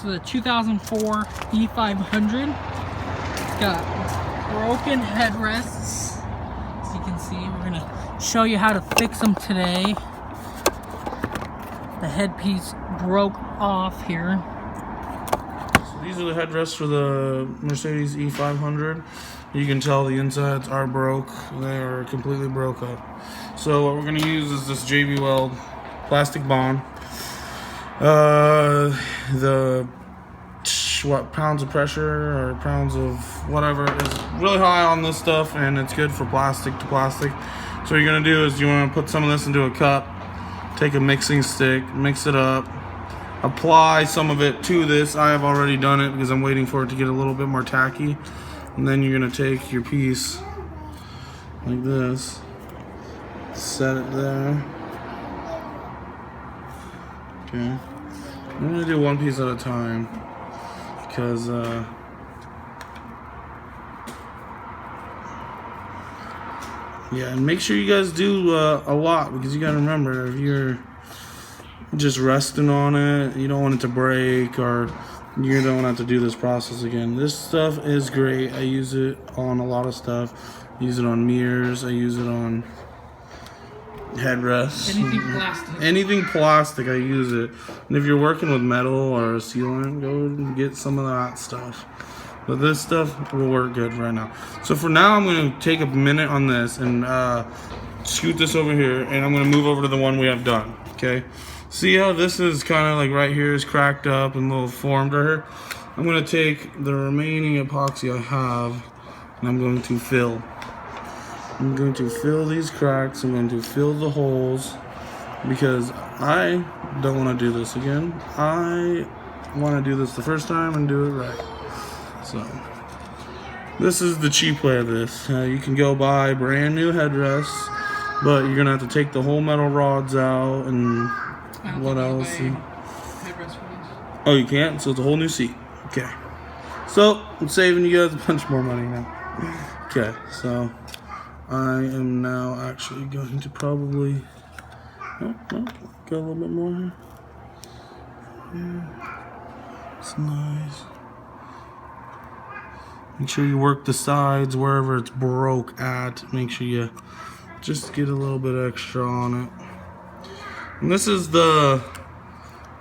for the 2004 E500. It's got broken headrests. As you can see, we're gonna show you how to fix them today. The headpiece broke off here. So these are the headrests for the Mercedes E500. You can tell the insides are broke. They are completely broke up. So what we're going to use is this JB Weld plastic bond. The pounds of pressure or pounds of whatever is really high on this stuff, and it's good for plastic to plastic. So what you're going to do is you want to put some of this into a cup, take a mixing stick, mix it up, apply some of it to this. I have already done it because I'm waiting for it to get a little bit more tacky. And then you're going to take your piece like this, set it there. Okay. I'm going to do one piece at a time because yeah, and make sure you guys do a lot, because you got to remember, if you're just resting on it, you don't want it to break, or you don't have to do this process again. This stuff is great. I use it on a lot of stuff. I use it on mirrors. I use it on headrests. Anything plastic. Anything plastic, I use it. And if you're working with metal or sealant, go and get some of that stuff. But this stuff will work good right now. So for now, I'm going to take a minute on this and scoot this over here, and I'm going to move over to the one we have done. Okay. See how this is kind of like right here is cracked up and a little formed right here? I'm going to take the remaining epoxy I have, and I'm going to fill. I'm going to fill these cracks. I'm going to fill the holes, because I don't want to do this again. I want to do this the first time and do it right. So this is the cheap way of this. You can go buy brand new headrests, but you're going to have to take the whole metal rods out and what else? Oh, you can't? So it's a whole new seat. Okay. So I'm saving you guys a bunch more money now. Okay, so I am now actually going to probably got a little bit more here. Yeah. It's nice. Make sure you work the sides wherever it's broke at. Make sure you just get a little bit extra on it. And this is the,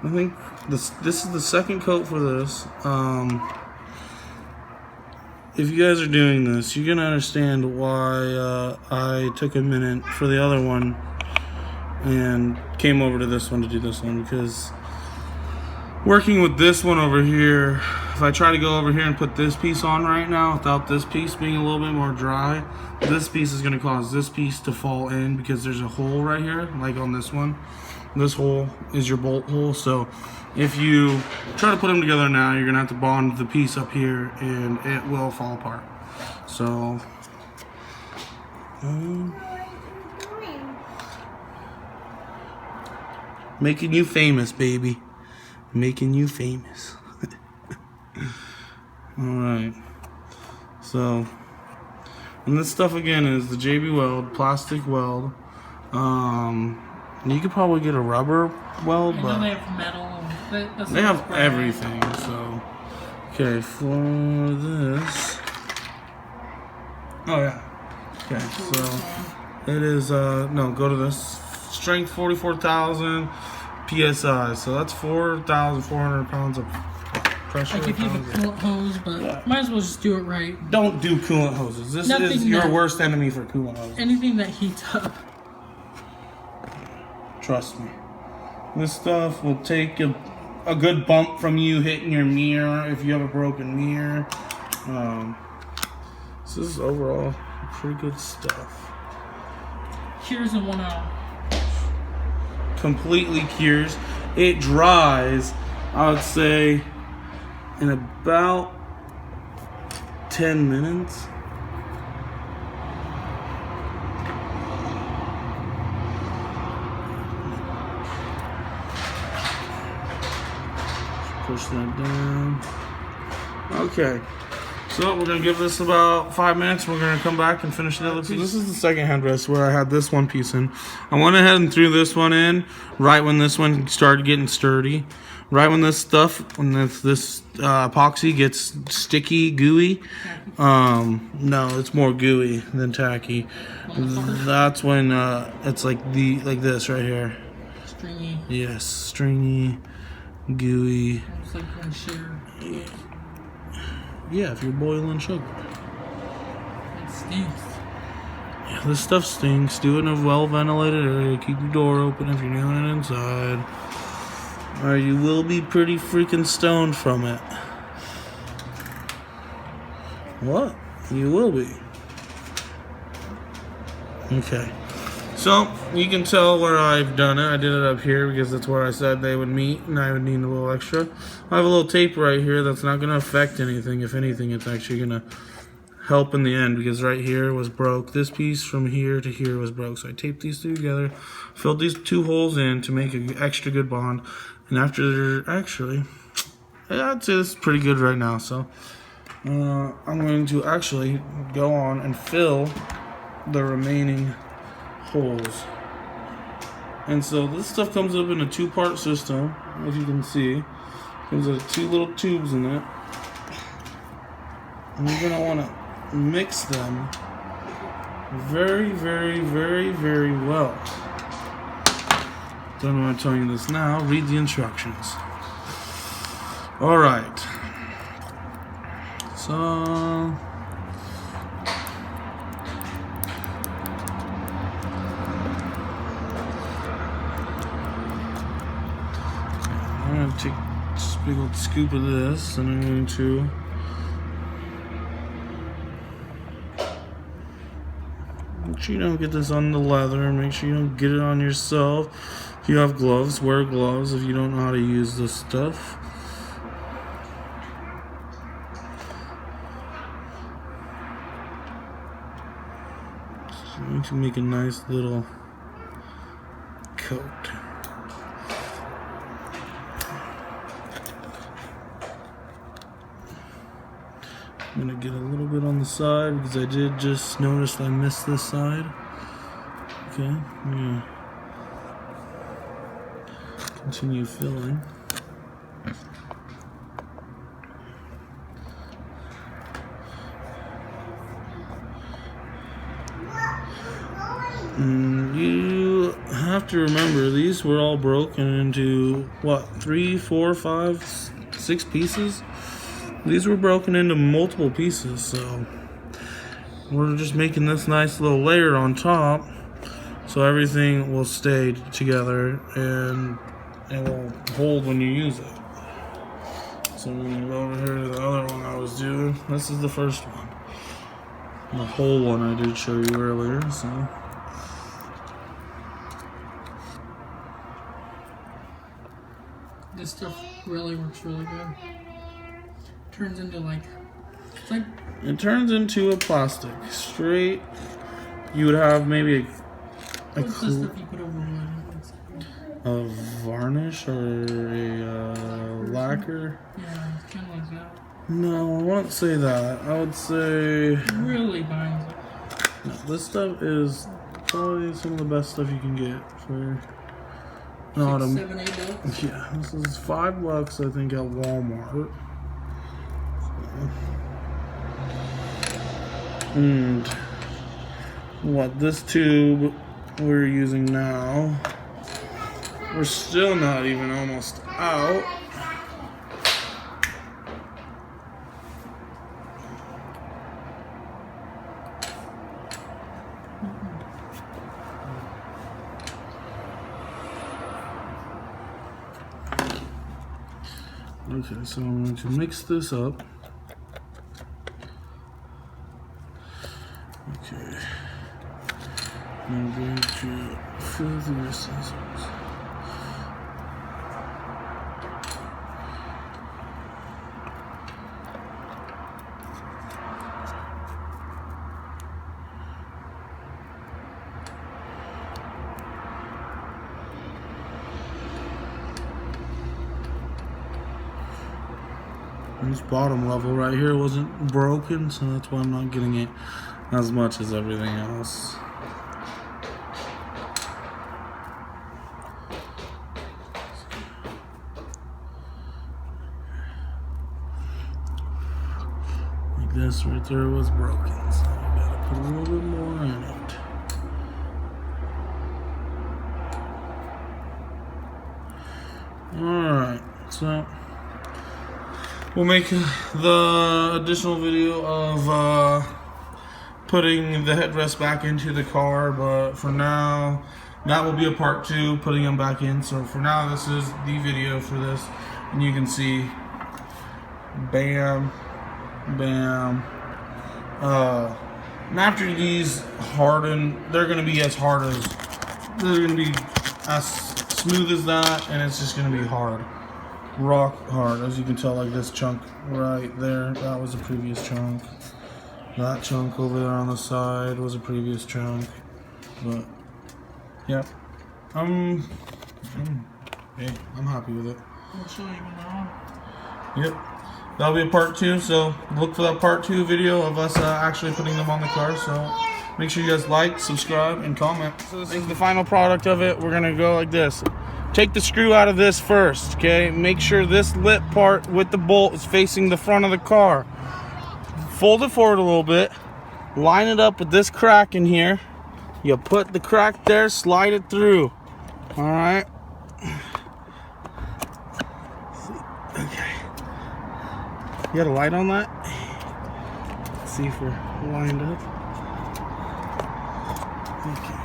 I think this is the second coat for this. If you guys are doing this, you're gonna understand why I took a minute for the other one and came over to this one to do this one, because working with this one over here, if I try to go over here and put this piece on right now without this piece being a little bit more dry, this piece is going to cause this piece to fall in, because there's a hole right here, like on this one. This hole is your bolt hole, so if you try to put them together now, you're going to have to bond the piece up here and it will fall apart. So making you famous, baby. Making you famous. Alright, so, and this stuff again is the JB Weld, plastic weld. You could probably get a rubber weld, but they have metal. They have everything. So, okay, for this, oh yeah, okay, so it is no, go to this, strength 44,000 PSI, so that's 4,400 pounds of pressure. Like if you have a coolant hose, but yeah, might as well just do it right. Don't do coolant hoses. This is your worst enemy for coolant hoses. Anything that heats up. Trust me. This stuff will take a good bump from you hitting your mirror if you have a broken mirror. This is overall pretty good stuff. Cures in 1 hour. Completely cures. It dries, I would say, in about 10 minutes. Push that down. Okay. So we're going to give this about 5 minutes. We're going to come back and finish the other piece. So this is the second headrest where I had this one piece in. I went ahead and threw this one in right when this one started getting sturdy. right when this epoxy gets sticky, gooey, no, it's more gooey than tacky. That's when it's like this right here. Stringy. Yes, stringy, gooey. Almost like when sugar. Yeah, if you're boiling sugar. It stinks. Yeah, this stuff stinks. Do it in a well-ventilated area. Keep your door open if you're doing it inside. Or you will be pretty freaking stoned from it. What? You will be. Okay. So, you can tell where I've done it. I did it up here because that's where I said they would meet and I would need a little extra. I have a little tape right here that's not going to affect anything. If anything, it's actually going to help in the end because right here was broke. This piece from here to here was broke. So I taped these two together, filled these two holes in to make an extra good bond. And after, actually, I'd say this is pretty good right now. So I'm going to actually go on and fill the remaining holes. And so this stuff comes up in a two-part system, as you can see. There's two little tubes in it. And you're going to want to mix them very, very, very, very well. Don't know why I'm telling you this now. Read the instructions. Alright. So I'm going to take just a big old scoop of this and I'm going to make sure you don't get this on the leather. Make sure you don't get it on yourself. If you have gloves, wear gloves if you don't know how to use this stuff. So you can make a nice little coat. I'm gonna get a little bit on the side because I did just notice I missed this side. Okay, I'm gonna continue filling. And you have to remember these were all broken into what, 3, 4, 5, 6 pieces? These were broken into multiple pieces, so we're just making this nice little layer on top so everything will stay together and it will hold when you use it. So I'm going to go over here to the other one I was doing. This is the first one. The whole one I did show you earlier, so. This stuff really works really good. Turns into like, it's like, it turns into a plastic. Straight, you would have maybe what's the stuff you put over wood? a varnish or a lacquer. Yeah, it's kind of like that. No, I wouldn't say that. I would say It really binds it. no, this stuff is probably some of the best stuff you can get for $6, $7, $8. Yeah, this is $5 I think at Walmart. And what this tube we're using now, we're still not even almost out. Okay, so I'm going to mix this up. Okay, I'm going to fill the rest of these. This bottom level right here wasn't broken, so that's why I'm not getting it as much as everything else. this right there was broken, so I gotta put a little bit more in it. Alright, so we'll make the additional video of putting the headrest back into the car, but for now, that will be a part 2, putting them back in. So for now, this is the video for this, and you can see, bam, bam. And after these harden, they're gonna be as hard as, they're gonna be as smooth as that, and it's just gonna be hard, rock hard. As you can tell, like this chunk right there, that was a previous chunk. That chunk over there on the side was a previous chunk. But yeah, I'm happy with it. I'll show you now. Yep, that'll be a part 2. So look for that part 2 video of us actually putting them on the car. So make sure you guys like, subscribe, and comment. So this is the final product of it. We're gonna go like this. Take the screw out of this first, okay? Make sure this lip part with the bolt is facing the front of the car. Fold it forward a little bit. Line it up with this crack in here. You put the crack there, slide it through. All right. Okay. You got a light on that? Let's see if we're lined up. Okay.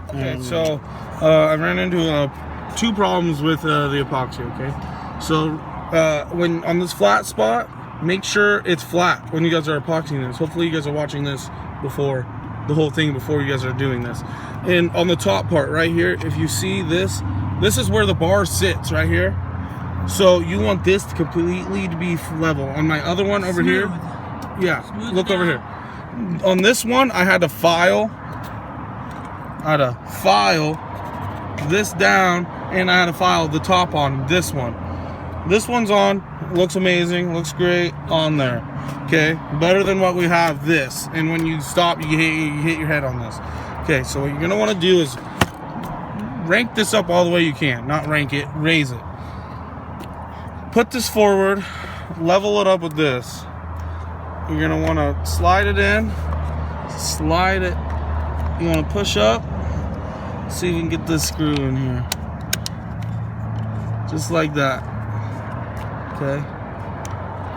Okay, so I ran into 2 problems with the epoxy, okay? So when on this flat spot, make sure it's flat when you guys are epoxying this. Hopefully you guys are watching this before, the whole thing before you guys are doing this. And on the top part right here, if you see this, this is where the bar sits right here. So you want this to completely to be level. On my other one over here, yeah, look over here. On this one, I had to file this down, and I had to file the top on this one. This one's on, looks amazing, looks great on there. Okay, better than what we have this. And when you stop, you hit your head on this. Okay, so what you're gonna want to do is rank this up all the way you can. Not rank it, raise it. Put this forward, level it up with this. You're gonna want to slide it in, slide it. You want to push up. See if you can get this screw in here. Just like that. Okay.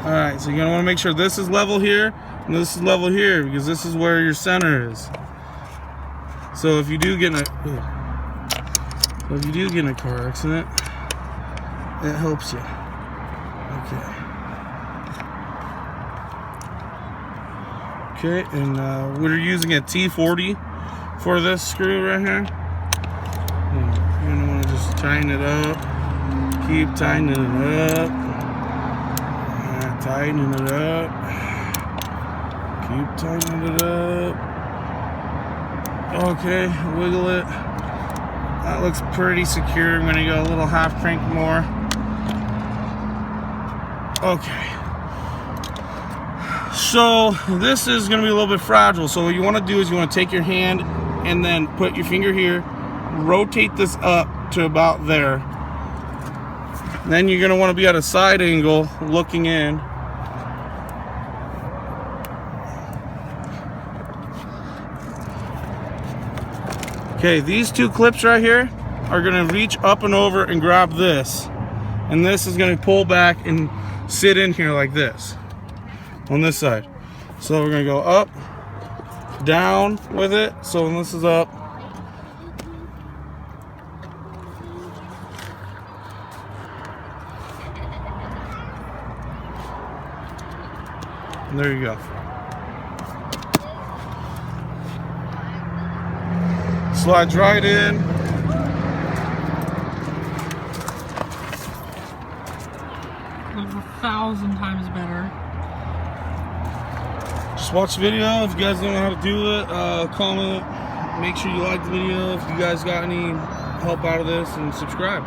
Alright, so you're going to want to make sure this is level here and this is level here, because this is where your center is. So if you do get in a car accident, it helps you. Okay. Okay, and we're using a T40 for this screw right here. You're gonna want to just tighten it up. Keep tightening it up. Tightening it up. Keep tightening it up. Okay, wiggle it. That looks pretty secure. I'm gonna go a little half crank more. Okay. So this is gonna be a little bit fragile. So what you want to do is you want to take your hand and then put your finger here, rotate this up to about there. Then you're going to want to be at a side angle looking in. Okay, these 2 clips right here are going to reach up and over and grab this. And this is going to pull back and sit in here like this on this side. So we're going to go up, down with it. So when this is up, there you go. Slides right in. Looks 1,000 times better. Just watch the video. If you guys don't know how to do it, comment make sure you like the video if you guys got any help out of this, and subscribe.